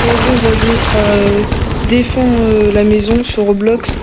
aujourd'hui on va jouer à défendre la maison sur Roblox.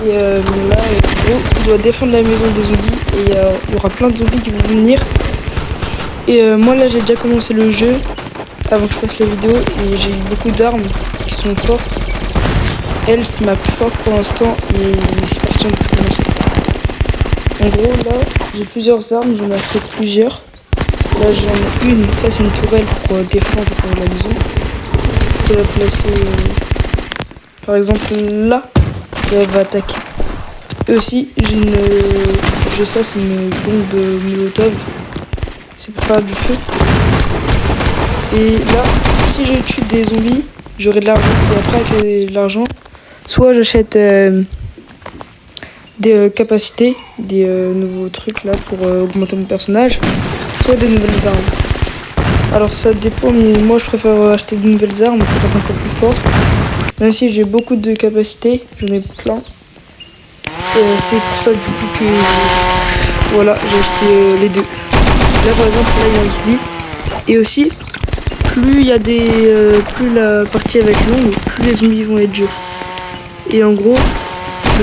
Et là, en gros, on doit défendre la maison des zombies. Et il y aura plein de zombies qui vont venir. Et moi là j'ai déjà commencé le jeu avant que je fasse la vidéo. Et j'ai eu beaucoup d'armes qui sont fortes. Elle c'est ma plus forte pour l'instant. Et c'est parti, on peut commencer. En gros là j'ai plusieurs armes, j'en ai acheté plusieurs. Là j'en ai une, ça c'est une tourelle pour défendre la maison. Je peux la placer par exemple là, et elle va attaquer. Et aussi j'ai ça, c'est une bombe molotov, c'est pour faire du feu. Et là si je tue des zombies j'aurai de l'argent, et après avec l'argent soit j'achète des capacités, des nouveaux trucs là pour augmenter mon personnage, soit des nouvelles armes. Alors ça dépend, mais moi je préfère acheter de nouvelles armes pour être encore plus fort. Même si j'ai beaucoup de capacités, j'en ai plein. Et c'est pour ça du coup que voilà, j'ai acheté les deux. Là par exemple là il y a un zombie. Et aussi plus il y a plus la partie va être longue, plus les zombies vont être durs. Et en gros,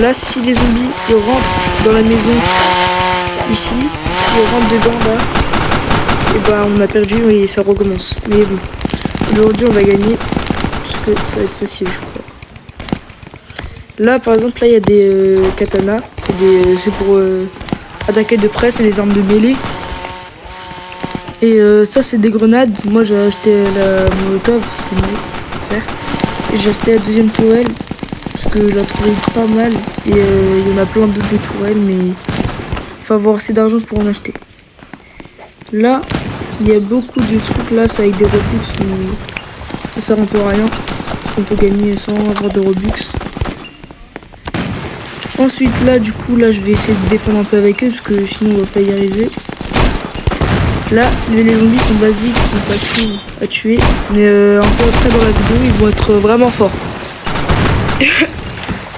là si les zombies ils rentrent dans la maison ici, s'ils rentrent dedans là, et ben on a perdu et ça recommence. Mais bon, aujourd'hui on va gagner parce que ça va être facile je crois. Là par exemple là il y a des katanas, c'est pour attaquer de près, c'est des armes de mêlée. Et ça c'est des grenades. Moi j'ai acheté la molotov, c'est mieux, je préfère. Et j'ai acheté la deuxième tourelle parce que je la trouvais pas mal. Et il y en a plein d'autres des tourelles, mais il faut avoir assez d'argent pour en acheter. Là il y a beaucoup de trucs, là c'est avec des Robux, mais ça sert un peu à rien parce qu'on peut gagner sans avoir de Robux. Ensuite là du coup là je vais essayer de défendre un peu avec eux parce que sinon on va pas y arriver. Là les zombies sont basiques, sont faciles à tuer, mais un peu après dans la vidéo ils vont être vraiment forts.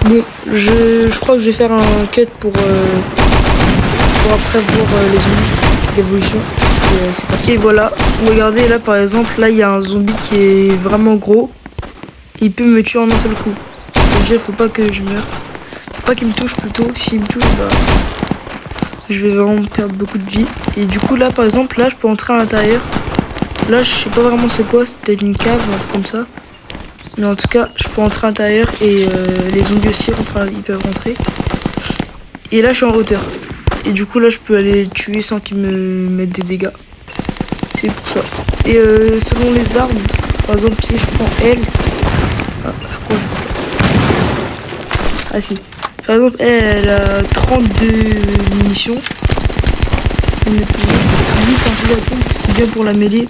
Bon je crois que je vais faire un cut pour après voir les zombies, l'évolution. C'est parti. Et voilà, regardez là par exemple, là il y a un zombie qui est vraiment gros. Il peut me tuer en un seul coup. Déjà faut pas que je meure. Pas qu'il me touche plutôt, s'il me touche bah je vais vraiment perdre beaucoup de vie. Et du coup là par exemple là je peux entrer à l'intérieur. Là je sais pas vraiment c'est quoi, c'est peut-être une cave ou un truc comme ça. Mais en tout cas je peux entrer à l'intérieur et les zombies aussi ils peuvent rentrer. Et là je suis en hauteur. Et du coup là je peux aller les tuer sans qu'ils me mettent des dégâts. C'est pour ça. Et selon les armes, par exemple si je prends elle. Ah si. Par exemple, elle a 32 munitions. Lui, c'est un peu la pompe, c'est bien pour la mêlée.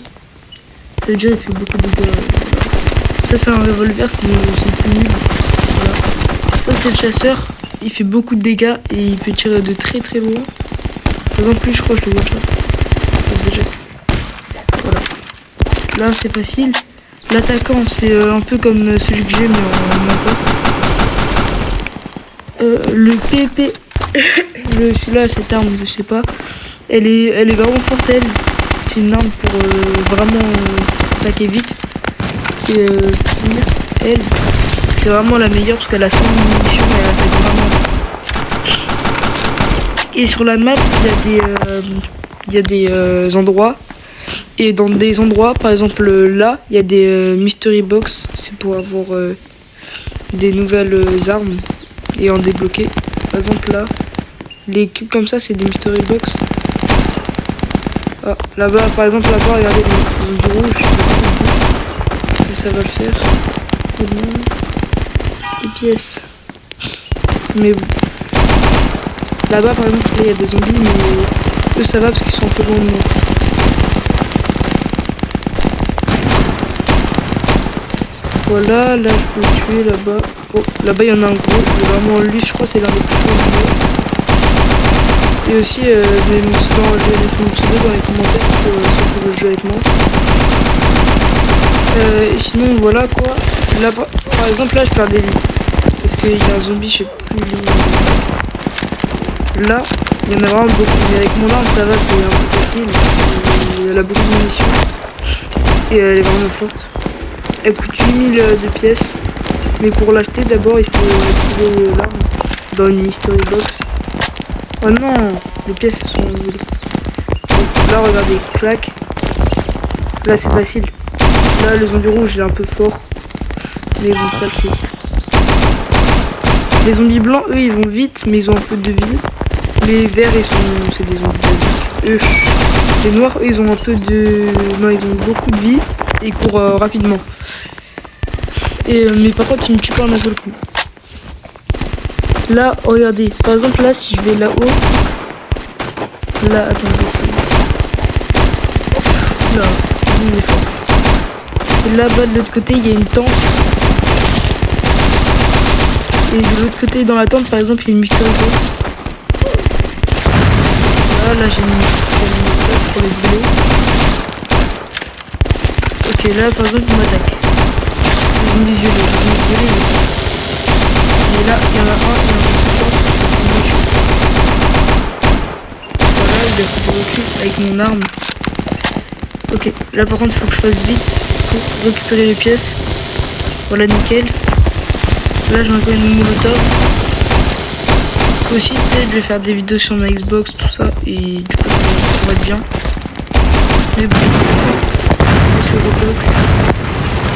Ça veut dire qu'il fait beaucoup de dégâts. Ça, c'est un revolver, c'est plus nul. Voilà. Ça, c'est le chasseur. Il fait beaucoup de dégâts et il peut tirer de très très loin. Par exemple, lui, je crois que je le vois déjà. Voilà. Là, c'est facile. L'attaquant, c'est un peu comme celui que j'ai, mais en moins fort. Le PP, celui-là, cette arme, je sais pas. Elle est vraiment forte, elle. C'est une arme pour vraiment attaquer vite. Et elle, c'est vraiment la meilleure parce qu'elle a 100 munitions et elle attaque vraiment. Et sur la map, il y a des endroits. Et dans des endroits, par exemple là, il y a des mystery box. C'est pour avoir des nouvelles armes et en débloquer. Par exemple là, les cubes comme ça c'est des mystery box. Ah, là-bas par exemple là-bas regardez du rouge, je sais pas si ça va le faire. Des pièces. Mais bon. Là-bas par exemple il y a des zombies mais eux ça va parce qu'ils sont un peu loin de moi. Voilà, là je peux le tuer là-bas. Oh, là-bas il y en a un gros, vraiment lui je crois c'est l'un des plus forts du jeu. Et aussi je vais me pseudo dans les commentaires pour ceux qui veulent jouer avec moi. Et sinon voilà quoi. Là par exemple là je perds des vies. Parce qu'il y a un zombie, je sais plus où. Là, il y en a vraiment beaucoup. Mais avec mon arme ça va, c'est un peu facile. Elle a beaucoup de munitions. Et elle est vraiment forte. Elle coûte 8000 de pièces. Mais pour l'acheter, d'abord, il faut trouver l'arme dans une mystery box. Oh non, les pièces sont volées. Donc là, regardez, clac. Là, c'est facile. Là, le zombie rouge, il est un peu fort. Mais bon, ça le fait. Les zombies blancs, eux, ils vont vite, mais ils ont un peu de vie. Les verts, c'est des zombies basiques. Eux, les noirs, eux, ils ont un peu de... Non, ils ont beaucoup de vie. Et ils courent rapidement. Et mais par contre, ils me tuent pas en un seul coup. Là, regardez. Par exemple, là, si je vais là-haut. Là, attendez, là, il est fort. C'est là-bas, de l'autre côté, il y a une tente. Et de l'autre côté, dans la tente, par exemple, il y a une mystery box. Là, j'ai une pour les brûler. Ok, là, par exemple, il m'attaque. Les zombies violets, et là, il y en a un, voilà, il a fait du recul avec mon arme. Ok, là par contre, il faut que je fasse vite pour récupérer les pièces. Voilà, nickel. Là, j'ai encore une molotov. Aussi, peut-être, je vais faire des vidéos sur ma Xbox, tout ça, et du coup, ça va être bien. Mais bon, sur Roblox.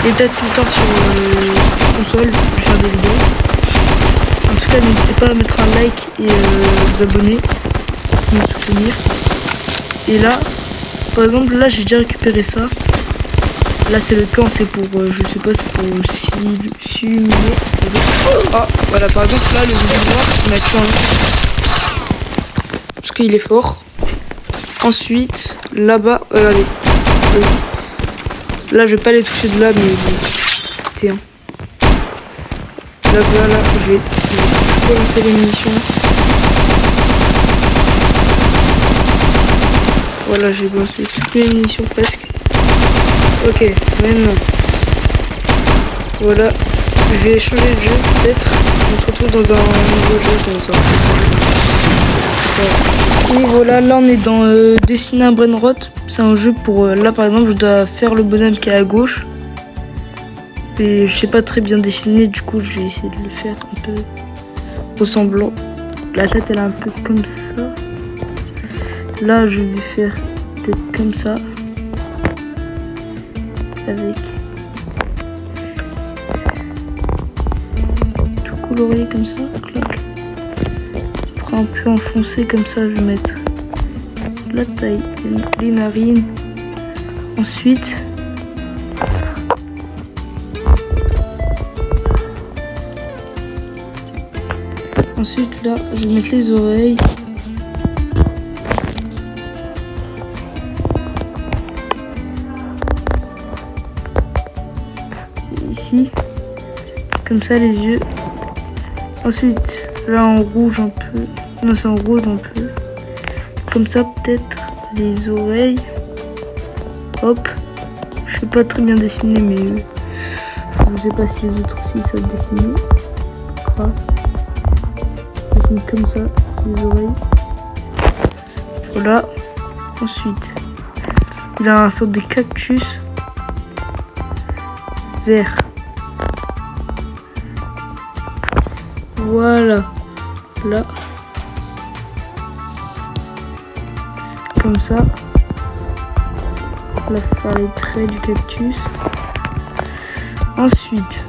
Et peut-être plus tard sur console, je vais faire des vidéos. En tout cas, n'hésitez pas à mettre un like et vous abonner pour me soutenir. Et là, par exemple, là j'ai déjà récupéré ça. Là c'est le camp, c'est pour, je sais pas, c'est pour simuler. Ah, voilà, par exemple, là le zombie noir, il m'a tué un. Parce qu'il est fort. Ensuite, là-bas, allez. Là je vais pas les toucher de là, mais bon. T1. Là-bas, là, je vais lancer les munitions. Voilà, j'ai lancé toutes les munitions presque. Ok, maintenant. Voilà, je vais changer de jeu peut-être. On se retrouve dans un nouveau jeu, Et voilà, là on est dans Dessiner un Brainrot. C'est un jeu pour, là par exemple, je dois faire le bonhomme qui est à gauche. Et je sais pas très bien dessiner, du coup je vais essayer de le faire un peu ressemblant. La tête elle est un peu comme ça. Là je vais faire peut-être comme ça. Avec tout coloré comme ça. Clac. Après un peu enfoncé comme ça, je vais mettre la taille, les narines. Ensuite là, je vais mettre les oreilles. Ici, comme ça les yeux. Ensuite, là en rouge un peu. Non, c'est en rose un peu. Comme ça peut-être les oreilles. Hop. Je sais pas très bien dessiner, mais je sais pas si les autres aussi savent dessiner. Voilà. Comme ça, les oreilles. Voilà. Ensuite, il a un sorte de cactus vert. Voilà. Là. Comme ça. Là, faire les traits du cactus. Ensuite,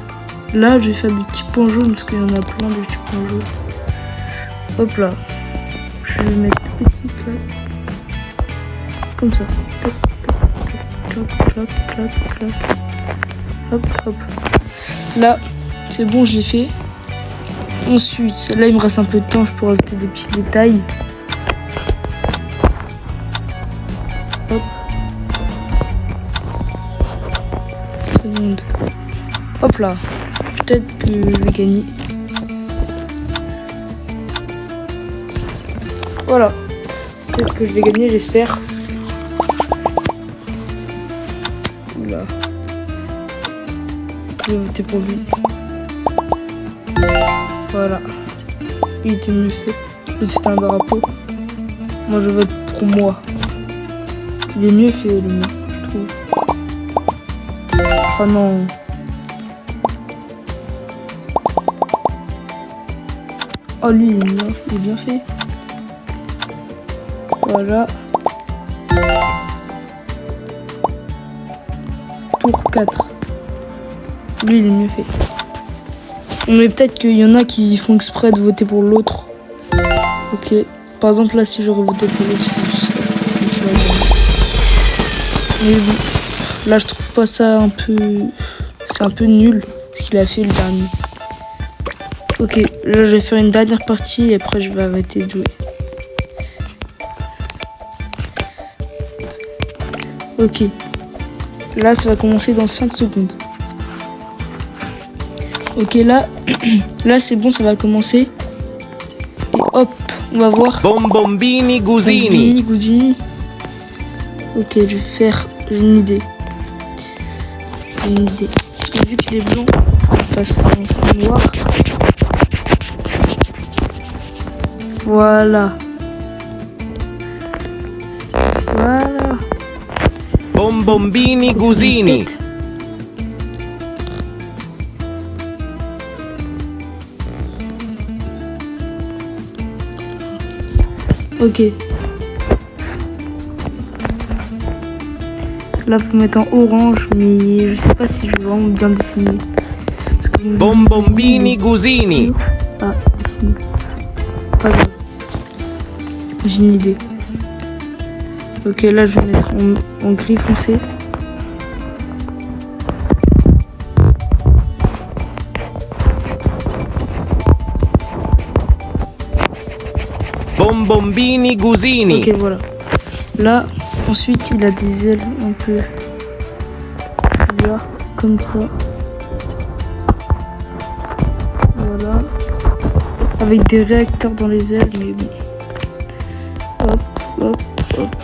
là, je vais faire des petits points jaunes parce qu'il y en a plein de petits points jaunes. Hop là, je vais mettre tout petit là, comme ça, tac, tac, tac, clac, clac, clac, hop, hop. Là, c'est bon, je l'ai fait. Ensuite, là il me reste un peu de temps, je peux rajouter des petits détails. Hop. Seconde. Hop là, peut-être que je vais gagner. Voilà, peut-être que je vais gagner, j'espère. Oula. Je vais voter pour lui. Voilà. Il était mieux fait. C'était un drapeau. Moi je vote pour moi. Il est mieux fait le mien, je trouve. Ah non. Oh, lui, il est bien fait. Voilà. Tour 4. Lui, il est mieux fait. Mais peut-être qu'il y en a qui font exprès de voter pour l'autre. Ok. Par exemple, là, si j'aurais voté pour l'autre, mais bon. Là, je trouve pas ça un peu... C'est un peu nul, ce qu'il a fait le dernier. Ok, là, je vais faire une dernière partie et après, je vais arrêter de jouer. Ok. Là, ça va commencer dans 5 secondes. Ok, là, là c'est bon, ça va commencer. Et hop, on va voir. Bombombini Gusini. Bombini Gusini. Ok, je vais faire. J'ai une idée. J'ai une idée. Parce que vu qu'il est blanc, il passe en noir. Voilà. Voilà. Bombombini Gusini. Ok. Là, faut mettre en orange, mais je sais pas si je vais vraiment bien dessiner. Bombombini Gusini. Ah, dessiner. Pas grave. J'ai une idée. Ok, là, je vais mettre en gris foncé. Bombombini Gusini. Ok, voilà. Là, ensuite, il a des ailes un peu bizarres, comme ça. Voilà. Avec des réacteurs dans les ailes, mais bon. Hop, hop, hop.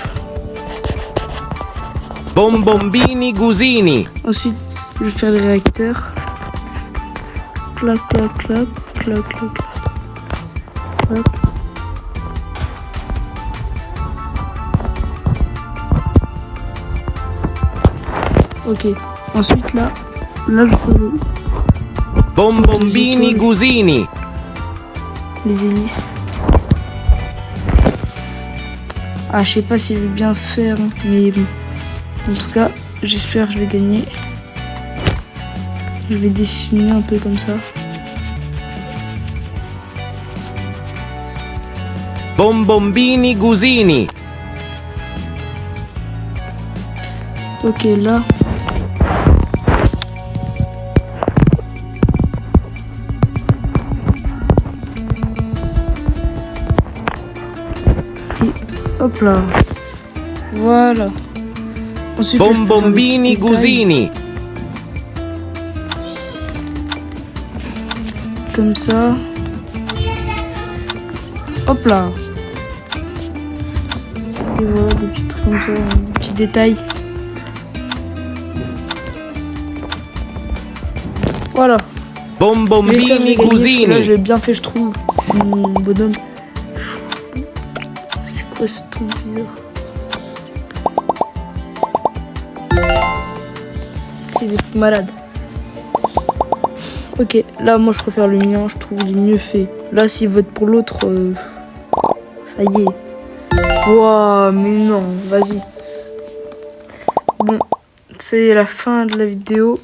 Bombombini Gusini. Ensuite, je vais faire les réacteurs. Clac, clac, clac, clac, clac, clac. Ok. Ensuite, là, je fais Bombombini Gusini. les hélices. Ah, je sais pas si je vais bien faire, hein, mais bon. En tout cas, j'espère que je vais gagner. Je vais dessiner un peu comme ça. Bombombini Gusini. Ok, là. Et hop là. Voilà. Ensuite, Bombombini Gusini. Comme ça. Hop là. Et voilà, des petits trucs comme ça, des petits détails. Voilà. Bombombini Là, Gusini. j'ai bien fait, je trouve. Mon bonhomme. C'est quoi ce truc bizarre? C'est des fous malades. Ok, là, moi, je préfère le mien. Je trouve qu'il est mieux fait. Là, s'il vote pour l'autre, ça y est. Ouah, mais non, vas-y. Bon, c'est la fin de la vidéo.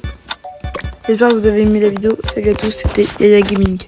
J'espère que vous avez aimé la vidéo. Salut à tous, c'était Yaya Gaming.